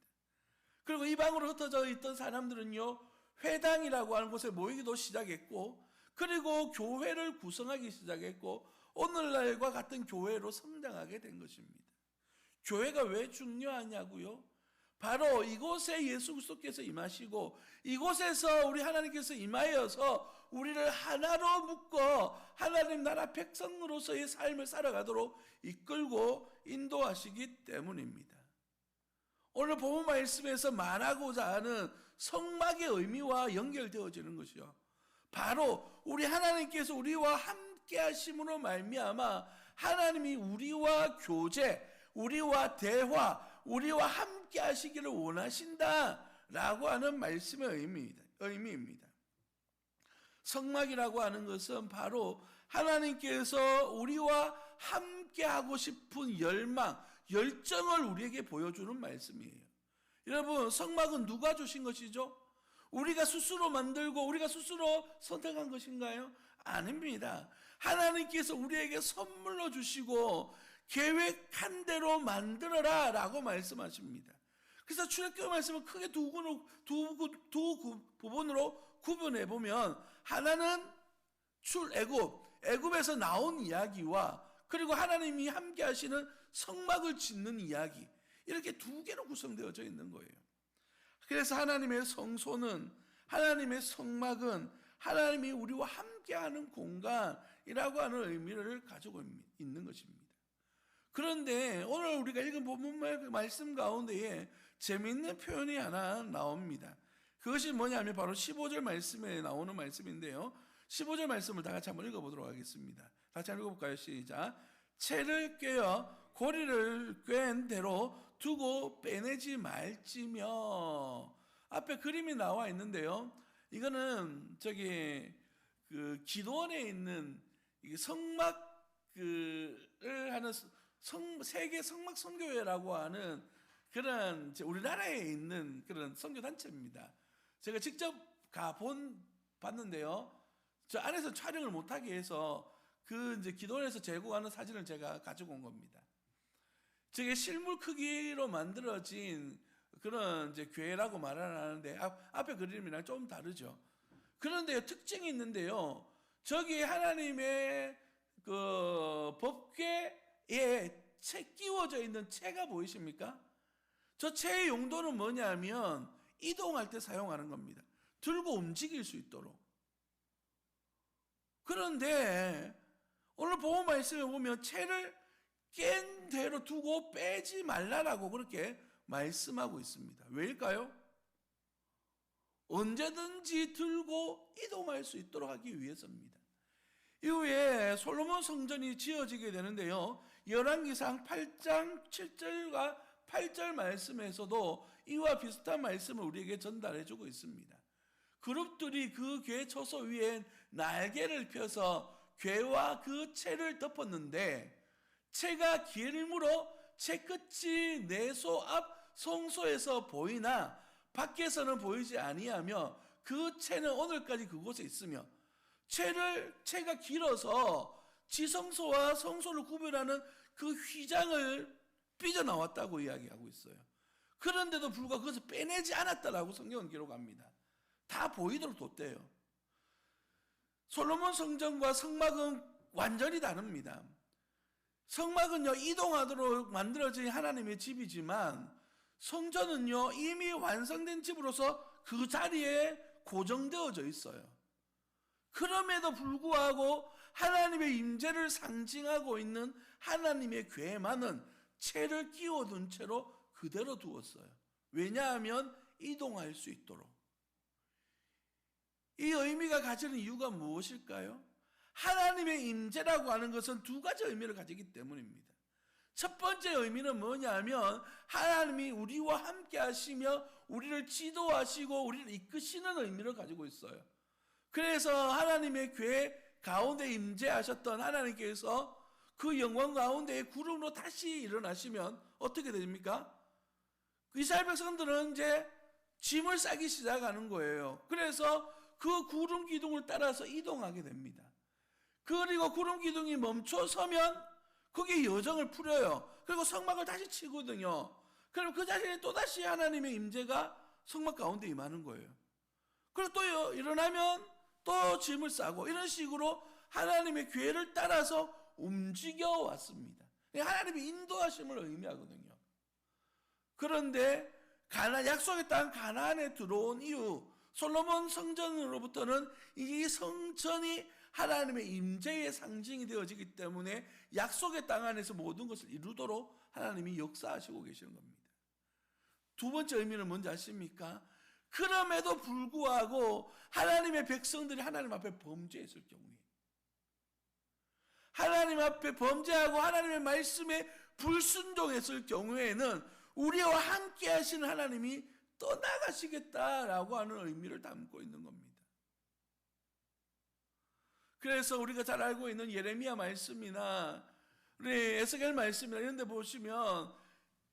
그리고 이방으로 흩어져 있던 사람들은요, 회당이라고 하는 곳에 모이기도 시작했고, 그리고 교회를 구성하기 시작했고, 오늘날과 같은 교회로 성장하게 된 것입니다. 교회가 왜 중요하냐고요? 바로 이곳에 예수 그리스도께서 임하시고, 이곳에서 우리 하나님께서 임하여서 우리를 하나로 묶어 하나님 나라 백성으로서의 삶을 살아가도록 이끌고 인도하시기 때문입니다. 오늘 본문 말씀에서 말하고자 하는 성막의 의미와 연결되어지는 것이요, 바로 우리 하나님께서 우리와 함께 하심으로 말미암아 하나님이 우리와 교제, 우리와 대화, 우리와 함께 하시기를 원하신다라고 하는 말씀의 의미입니다. 성막이라고 하는 것은 바로 하나님께서 우리와 함께 하고 싶은 열망, 열정을 우리에게 보여주는 말씀이에요. 여러분, 성막은 누가 주신 것이죠? 우리가 스스로 만들고 우리가 스스로 선택한 것인가요? 아닙니다. 하나님께서 우리에게 선물로 주시고 계획한 대로 만들어라 라고 말씀하십니다. 그래서 출애굽기 말씀을 크게 두 부분으로 구분해 보면, 하나는 애굽에서 나온 이야기와, 그리고 하나님이 함께 하시는 성막을 짓는 이야기, 이렇게 두 개로 구성되어져 있는 거예요. 그래서 하나님의 성소는, 하나님의 성막은 하나님이 우리와 함께하는 공간이라고 하는 의미를 가지고 있는 것입니다. 그런데 오늘 우리가 읽은 본문 말씀 가운데에 재미있는 표현이 하나 나옵니다. 그것이 뭐냐면 바로 15절 말씀에 나오는 말씀인데요, 15절 말씀을 다 같이 한번 읽어보도록 하겠습니다. 다시 한번 읽어볼까요? 시작. 채를 꿰어 고리를 꿰은 대로 두고 빼내지 말지며. 앞에 그림이 나와 있는데요, 이거는 그 기도원에 있는 성막을 하는 세계 성막 선교회라고 하는 그런 우리나라에 있는 그런 선교 단체입니다. 제가 직접 봤는데요, 저 안에서 촬영을 못하게 해서 기도원에서 제공하는 사진을 제가 가지고 온 겁니다. 저게 실물 크기로 만들어진 그런 교회라고 말을 하는데, 앞에 그림이랑 좀 다르죠. 그런데 특징이 있는데요, 저기 하나님의 그 법궤에 채 끼워져 있는 채가 보이십니까? 저 채의 용도는 뭐냐면 이동할 때 사용하는 겁니다. 들고 움직일 수 있도록. 그런데 오늘 본문 말씀에 보면 채를 깬 대로 두고 빼지 말라라고 그렇게 말씀하고 있습니다. 왜일까요? 언제든지 들고 이동할 수 있도록 하기 위해서입니다. 이후에 솔로몬 성전이 지어지게 되는데요, 열왕기상 8장 7절과 8절 말씀에서도 이와 비슷한 말씀을 우리에게 전달해주고 있습니다. 그룹들이 그 궤 처소 위에 날개를 펴서 궤와 그 채를 덮었는데, 채가 길므로 채 끝이 내소 앞 성소에서 보이나 밖에서는 보이지 아니하며, 그 채는 오늘까지 그곳에 있으며, 채가 길어서 지성소와 성소를 구별하는 그 휘장을 삐져나왔다고 이야기하고 있어요. 그런데도 불구하고 그것을 빼내지 않았다라고 성경은 기록합니다. 다 보이도록 뒀대요. 솔로몬 성전과 성막은 완전히 다릅니다. 성막은요, 이동하도록 만들어진 하나님의 집이지만, 성전은요, 이미 완성된 집으로서 그 자리에 고정되어져 있어요. 그럼에도 불구하고 하나님의 임재를 상징하고 있는 하나님의 궤만은 채를 끼워둔 채로 그대로 두었어요. 왜냐하면 이동할 수 있도록. 이 의미가 가지는 이유가 무엇일까요? 하나님의 임재라고 하는 것은 두 가지 의미를 가지기 때문입니다. 첫 번째 의미는 뭐냐면 하나님이 우리와 함께 하시며 우리를 지도하시고 우리를 이끄시는 의미를 가지고 있어요. 그래서 하나님의 궤 가운데 임재하셨던 하나님께서 그 영광 가운데 구름으로 다시 일어나시면 어떻게 됩니까? 이스라엘 백성들은 이제 짐을 싸기 시작하는 거예요. 그래서 그 구름 기둥을 따라서 이동하게 됩니다. 그리고 구름 기둥이 멈춰서면 거기에 여정을 풀어요. 그리고 성막을 다시 치거든요. 그럼 그 자리에 또다시 하나님의 임재가 성막 가운데 임하는 거예요. 그리고 또 일어나면 또 짐을 싸고 이런 식으로 하나님의 계획을 따라서 움직여 왔습니다. 하나님의 인도하심을 의미하거든요. 그런데 약속의 땅 가나안에 들어온 이후 솔로몬 성전으로부터는 이 성전이 하나님의 임재의 상징이 되어지기 때문에 약속의 땅 안에서 모든 것을 이루도록 하나님이 역사하시고 계시는 겁니다. 두 번째 의미는 뭔지 아십니까? 그럼에도 불구하고 하나님의 백성들이 하나님 앞에 범죄했을 경우에, 하나님 앞에 범죄하고 하나님의 말씀에 불순종했을 경우에는 우리와 함께 하시는 하나님이 떠나가시겠다라고 하는 의미를 담고 있는 겁니다. 그래서 우리가 잘 알고 있는 예레미야 말씀이나 우리 에스겔 말씀이나 이런 데 보시면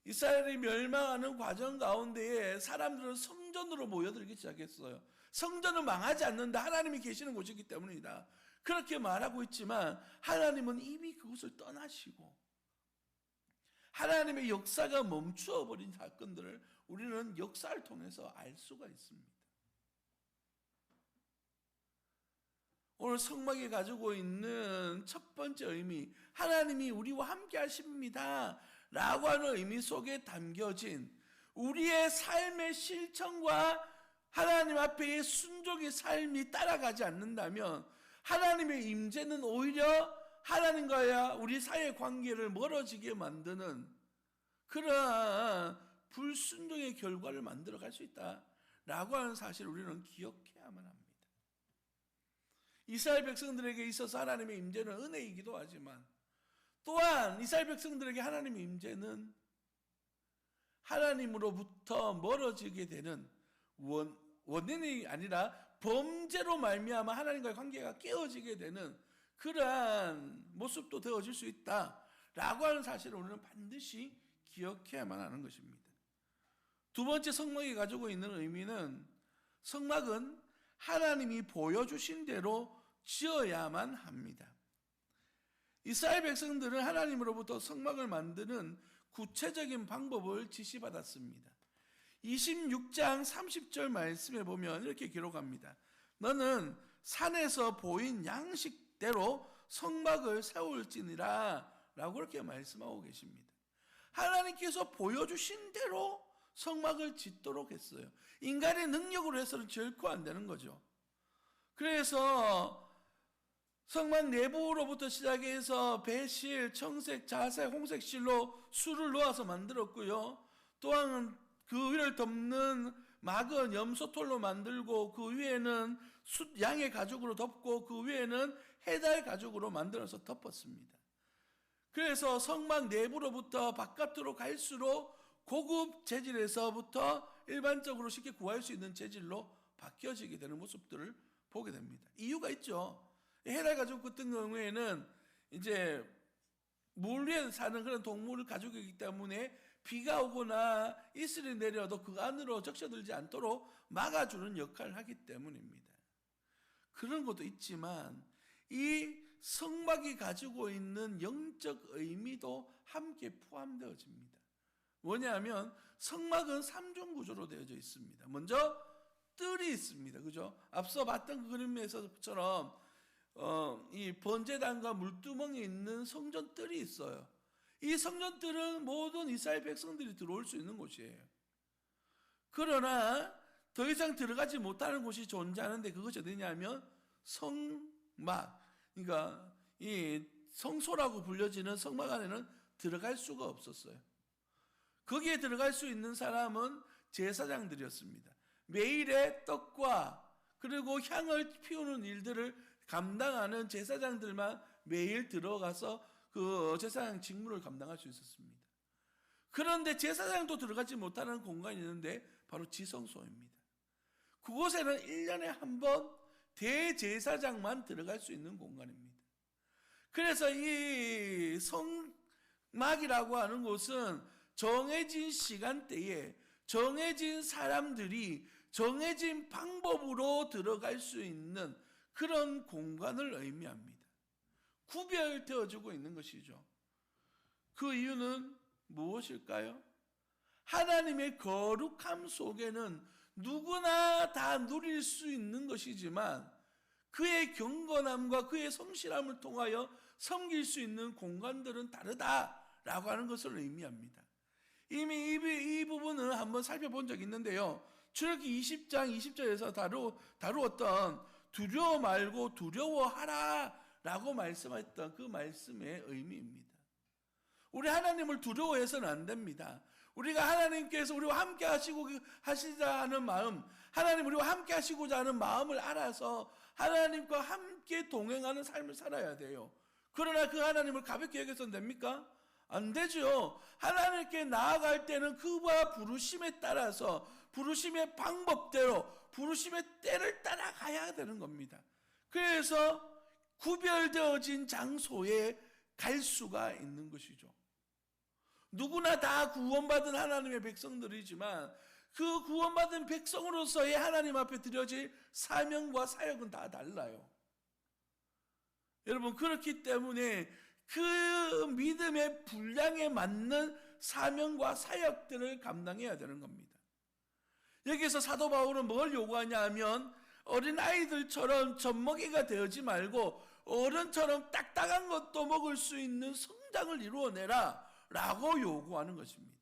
이스라엘이 멸망하는 과정 가운데에 사람들은 성전으로 모여들기 시작했어요. 성전은 망하지 않는다. 하나님이 계시는 곳이기 때문이다. 그렇게 말하고 있지만 하나님은 이미 그곳을 떠나시고 하나님의 역사가 멈추어버린 사건들을 우리는 역사를 통해서 알 수가 있습니다. 오늘 성막이 가지고 있는 첫 번째 의미, 하나님이 우리와 함께 하십니다 라고 하는 의미 속에 담겨진 우리의 삶의 실천과 하나님 앞에의 순종의 삶이 따라가지 않는다면 하나님의 임재는 오히려 하나님과의 우리 사이의 관계를 멀어지게 만드는 그러한 불순종의 결과를 만들어갈 수 있다라고 하는 사실을 우리는 기억해야만 합니다. 이스라엘 백성들에게 있어서 하나님의 임재는 은혜이기도 하지만 또한 이스라엘 백성들에게 하나님의 임재는 하나님으로부터 멀어지게 되는 원인이 아니라 범죄로 말미암아 하나님과의 관계가 깨어지게 되는 그러한 모습도 되어질 수 있다라고 하는 사실을 우리는 반드시 기억해야만 하는 것입니다. 두 번째 성막이 가지고 있는 의미는 성막은 하나님이 보여주신 대로 지어야만 합니다. 이스라엘 백성들은 하나님으로부터 성막을 만드는 구체적인 방법을 지시받았습니다. 26장 30절 말씀에 보면 이렇게 기록합니다. 너는 산에서 보인 양식대로 성막을 세울지니라 라고 그렇게 말씀하고 계십니다. 하나님께서 보여주신 대로 성막을 짓도록 했어요. 인간의 능력으로 해서는 결코 안 되는 거죠. 그래서 성막 내부로부터 시작해서 배실, 청색, 자색, 홍색 실로 수를 놓아서 만들었고요. 또한 그 위를 덮는 막은 염소털로 만들고 그 위에는 양의 가죽으로 덮고 그 위에는 해달 가죽으로 만들어서 덮었습니다. 그래서 성막 내부로부터 바깥으로 갈수록 고급 재질에서부터 일반적으로 쉽게 구할 수 있는 재질로 바뀌어지게 되는 모습들을 보게 됩니다. 이유가 있죠. 해달 가죽 같은 경우에는 이제 물 위에 사는 그런 동물 가죽이기 때문에 비가 오거나 이슬이 내려도 그 안으로 적셔들지 않도록 막아주는 역할을 하기 때문입니다. 그런 것도 있지만 이 성막이 가지고 있는 영적 의미도 함께 포함되어집니다. 뭐냐면 성막은 3중 구조로 되어져 있습니다. 먼저 뜰이 있습니다. 그죠? 앞서 봤던 그 그림에서처럼 이 번제단과 물두멍이 있는 성전 뜰이 있어요. 이 성전 뜰은 모든 이스라엘 백성들이 들어올 수 있는 곳이에요. 그러나 더 이상 들어가지 못하는 곳이 존재하는데 그것이 어디냐면 성막, 그러니까 이 성소라고 불려지는 성막 안에는 들어갈 수가 없었어요. 거기에 들어갈 수 있는 사람은 제사장들이었습니다. 매일의 떡과 그리고 향을 피우는 일들을 감당하는 제사장들만 매일 들어가서 그 제사장 직무를 감당할 수 있었습니다. 그런데 제사장도 들어가지 못하는 공간이 있는데 바로 지성소입니다. 그곳에는 1년에 한 번 대제사장만 들어갈 수 있는 공간입니다. 그래서 이 성막이라고 하는 곳은 정해진 시간대에 정해진 사람들이 정해진 방법으로 들어갈 수 있는 그런 공간을 의미합니다. 구별되어지고 있는 것이죠. 그 이유는 무엇일까요? 하나님의 거룩함 속에는 누구나 다 누릴 수 있는 것이지만 그의 경건함과 그의 성실함을 통하여 섬길 수 있는 공간들은 다르다라고 하는 것을 의미합니다. 이미 이 부분은 한번 살펴본 적이 있는데요. 출애굽기 20장 20절에서 다루었던 두려워 말고 두려워하라 라고 말씀했던 그 말씀의 의미입니다. 우리 하나님을 두려워해서는 안 됩니다. 우리가 하나님께서 우리와 함께 하시자 하는 마음, 하나님 우리와 함께 하시고자 하는 마음을 알아서 하나님과 함께 동행하는 삶을 살아야 돼요. 그러나 그 하나님을 가볍게 여겨서는 됩니까? 안 되죠. 하나님께 나아갈 때는 그와 부르심에 따라서 부르심의 방법대로 부르심의 때를 따라가야 되는 겁니다. 그래서 구별되어진 장소에 갈 수가 있는 것이죠. 누구나 다 구원받은 하나님의 백성들이지만 그 구원받은 백성으로서의 하나님 앞에 드려질 사명과 사역은 다 달라요. 여러분, 그렇기 때문에 그 믿음의 분량에 맞는 사명과 사역들을 감당해야 되는 겁니다. 여기서 사도 바울은 뭘 요구하냐 하면 어린아이들처럼 젖먹이가 되지 말고 어른처럼 딱딱한 것도 먹을 수 있는 성장을 이루어내라 라고 요구하는 것입니다.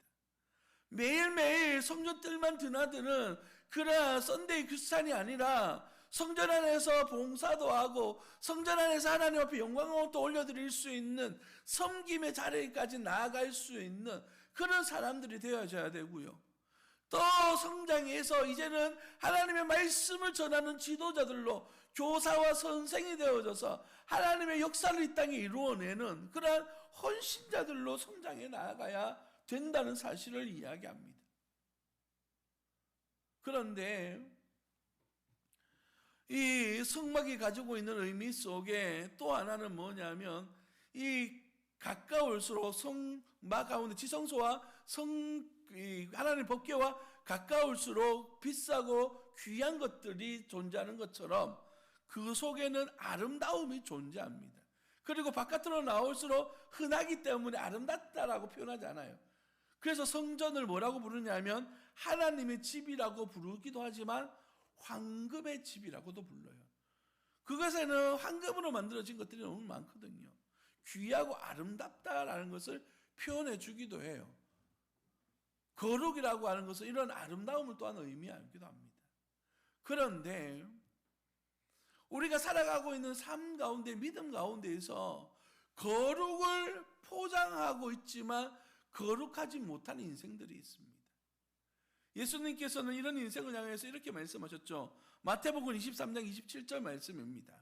매일매일 성전들만 드나드는 그런 썬데이 크리스찬이 아니라 성전 안에서 봉사도 하고 성전 안에서 하나님 앞에 영광을 올려드릴 수 있는 섬김의 자리까지 나아갈 수 있는 그런 사람들이 되어져야 되고요. 또 성장해서 이제는 하나님의 말씀을 전하는 지도자들로 교사와 선생이 되어져서 하나님의 역사를 이 땅에 이루어내는 그러한 헌신자들로 성장해 나아가야 된다는 사실을 이야기합니다. 그런데 이 성막이 가지고 있는 의미 속에 또 하나는 뭐냐면 이 가까울수록 성막 가운데 지성소와 하나님의 법궤와 가까울수록 비싸고 귀한 것들이 존재하는 것처럼 그 속에는 아름다움이 존재합니다. 그리고 바깥으로 나올수록 흔하기 때문에 아름답다라고 표현하지 않아요. 그래서 성전을 뭐라고 부르냐면 하나님의 집이라고 부르기도 하지만 황금의 집이라고도 불러요. 그것에는 황금으로 만들어진 것들이 너무 많거든요. 귀하고 아름답다라는 것을 표현해 주기도 해요. 거룩이라고 하는 것은 이런 아름다움을 또한 의미하기도 합니다. 그런데 우리가 살아가고 있는 삶 가운데 믿음 가운데에서 거룩을 포장하고 있지만 거룩하지 못한 인생들이 있습니다. 예수님께서는 이런 인생을 향해서 이렇게 말씀하셨죠. 마태복음 23장 27절 말씀입니다.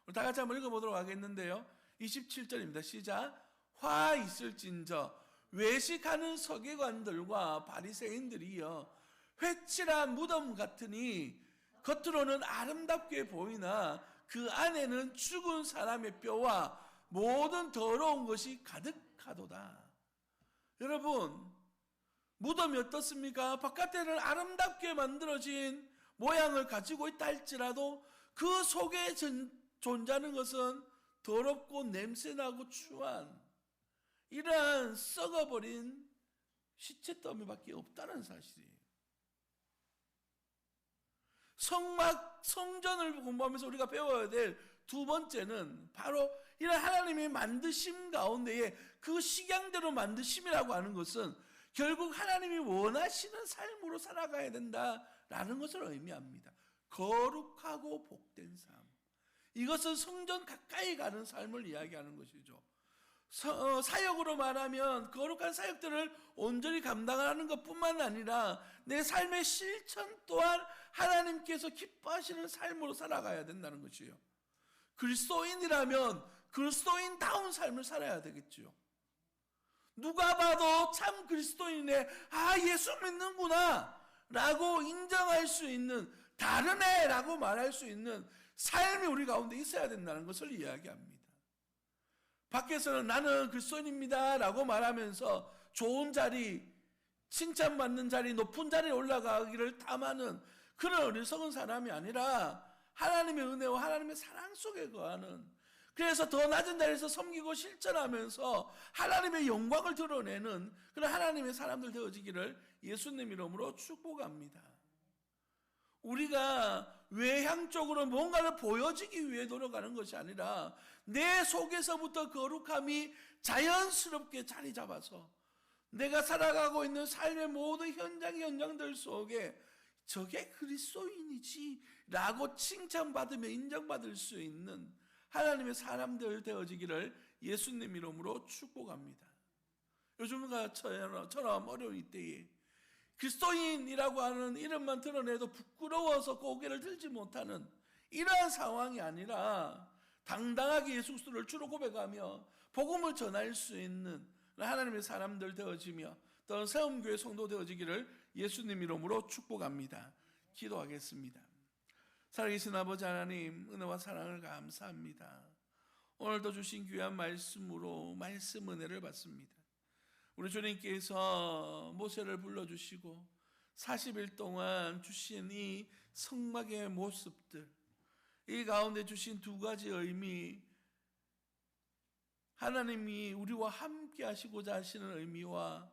우리 다 같이 한번 읽어보도록 하겠는데요. 27절입니다. 시작. 화 있을진저 외식하는 서기관들과 바리새인들이여 회칠한 무덤 같으니 겉으로는 아름답게 보이나 그 안에는 죽은 사람의 뼈와 모든 더러운 것이 가득하도다. 여러분, 무덤이 어떻습니까? 바깥에는 아름답게 만들어진 모양을 가지고 있다 할지라도 그 속에 존재하는 것은 더럽고 냄새나고 추한 이러한 썩어버린 시체 더미밖에 없다는 사실이에요. 성전을 공부하면서 우리가 배워야 될 두 번째는 바로 이런 하나님의 만드심 가운데에 그 식양대로 만드심이라고 하는 것은 결국 하나님이 원하시는 삶으로 살아가야 된다라는 것을 의미합니다. 거룩하고 복된 삶. 이것은 성전 가까이 가는 삶을 이야기하는 것이죠. 사역으로 말하면 거룩한 사역들을 온전히 감당하는 것뿐만 아니라 내 삶의 실천 또한 하나님께서 기뻐하시는 삶으로 살아가야 된다는 것이에요. 그리스도인이라면 그리스도인다운 삶을 살아야 되겠죠. 누가 봐도 참 그리스도인이네, 예수 믿는구나 라고 인정할 수 있는, 다르네 라고 말할 수 있는 삶이 우리 가운데 있어야 된다는 것을 이야기합니다. 밖에서는 나는 그리스도인입니다 라고 말하면서 좋은 자리, 칭찬받는 자리, 높은 자리에 올라가기를 탐하는 그런 어리석은 사람이 아니라 하나님의 은혜와 하나님의 사랑 속에 거하는, 그래서 더 낮은 자리에서 섬기고 실천하면서 하나님의 영광을 드러내는 그런 하나님의 사람들 되어지기를 예수님 이름으로 축복합니다. 우리가 외향적으로 뭔가를 보여지기 위해 노력하는 것이 아니라 내 속에서부터 거룩함이 자연스럽게 자리 잡아서 내가 살아가고 있는 삶의 모든 현장들 속에 저게 그리스도인이지 라고 칭찬받으며 인정받을 수 있는 하나님의 사람들 되어지기를 예수님 이름으로 축복합니다. 요즘처럼 어려운 이때에 그리스도인이라고 하는 이름만 드러내도 부끄러워서 고개를 들지 못하는 이러한 상황이 아니라 당당하게 예수 그리스도를 주로 고백하며 복음을 전할 수 있는 하나님의 사람들 되어지며 또 세움교회 성도 되어지기를 예수님 이름으로 축복합니다. 기도하겠습니다. 살아계신 아버지 하나님, 은혜와 사랑을 감사합니다. 오늘도 주신 귀한 말씀으로 말씀 은혜를 받습니다. 우리 주님께서 모세를 불러주시고 40일 동안 주신 이 성막의 모습들, 이 가운데 주신 두 가지 의미, 하나님이 우리와 함께 하시고자 하시는 의미와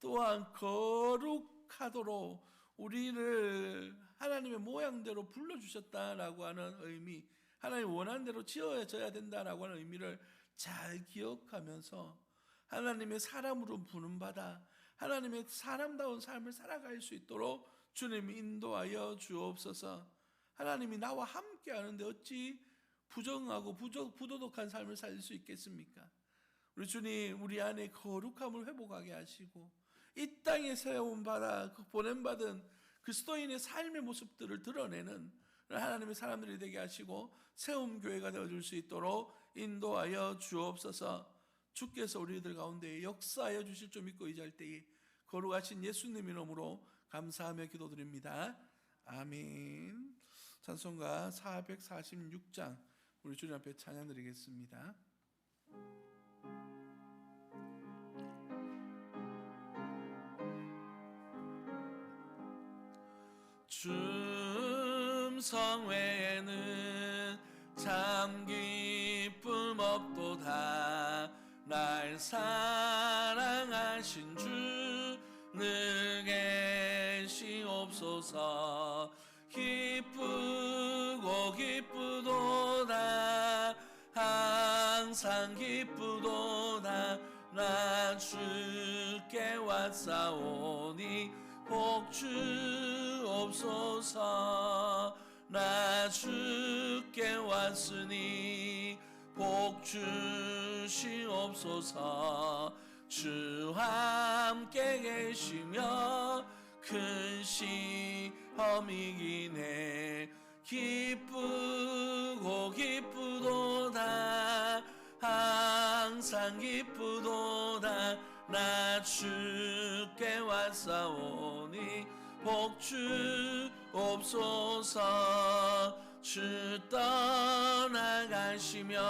또한 거룩하도록 우리를 하나님의 모양대로 불러주셨다라고 하는 의미, 하나님 원하는 대로 지어져야 된다라고 하는 의미를 잘 기억하면서 하나님의 사람으로 부름받아 하나님의 사람다운 삶을 살아갈 수 있도록 주님이 인도하여 주옵소서. 하나님이 나와 함께 하는데 어찌 부정하고 부도덕한 삶을 살 수 있겠습니까? 우리 주님, 우리 안에 거룩함을 회복하게 하시고 이 땅에 세움받아 보냄받은 그리스도인의 삶의 모습들을 드러내는 하나님의 사람들이 되게 하시고 세움교회가 되어줄 수 있도록 인도하여 주옵소서. 주께서 우리들 가운데 역사하여 주실 줄 믿고 의지할 때에 거룩하신 예수님 이름으로 감사하며 기도드립니다. 아멘. 찬송가 446장 우리 주님 앞에 찬양 드리겠습니다. 춤성 외에는 참 기쁨 없도다. 날 사랑하신 주 늘 계시옵소서. 기쁘고 기쁘도다. 항상 기쁘도다. 나 주께 왔사오니 복 주옵소서. 나 주께 왔으니 복 주시옵소서. 주와 함께 계시며 큰 시험이기네. 기쁘고 기쁘도다. 항상 기쁘도다. 나 주께 왔사오니 복 주옵소서. 주 떠나가시며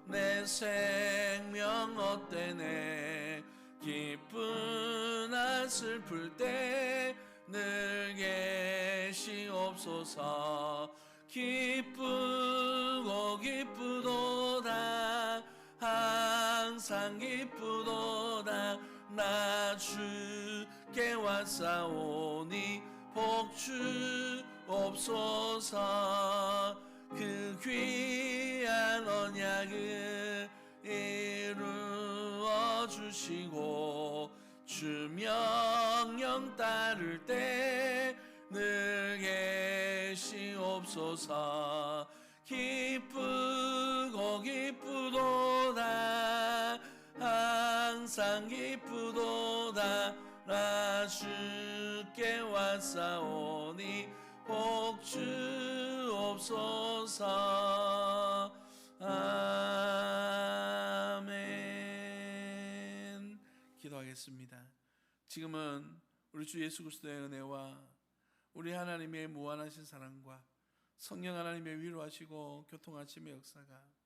내 생명 헛되네. 기쁘나 슬플 때 늘 계시옵소서. 기쁘고 기쁘도다. 항상 기쁘도다. 나 주께 왔사오니 복 주옵소서. 그 귀한 언약을 이루어 주시고 주 명령 따를 때 늘 계시옵소서. 기쁘고 기쁘도다. 항상 기쁘도다. 나 주께 왔사오니 복 주옵소서. 아멘. 기도하겠습니다. 지금은 우리 주 예수 그리스도의 은혜와 우리 하나님의 무한하신 사랑과 성령 하나님의 위로하시고 교통하심의 역사가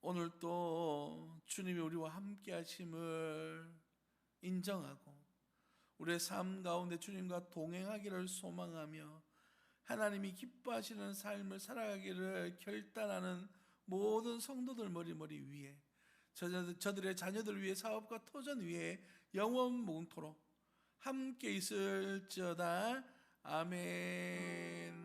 오늘 또 주님이 우리와 함께 하심을 인정하고 우리의 삶 가운데 주님과 동행하기를 소망하며 하나님이 기뻐하시는 삶을 살아가기를 결단하는 모든 성도들 머리 위에 저들의 자녀들 위해 사업과 터전 위에 영원 몽토록 함께 있을지어다. 아멘.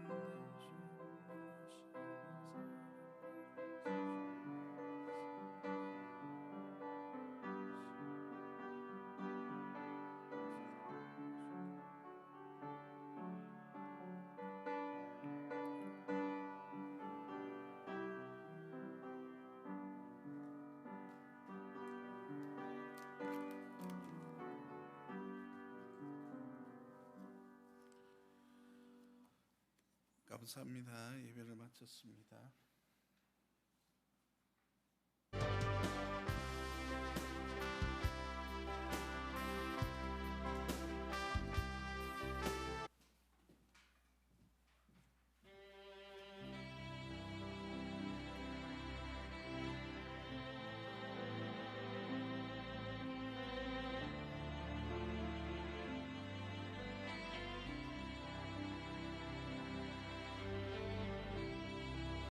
감사합니다. 예배를 마쳤습니다.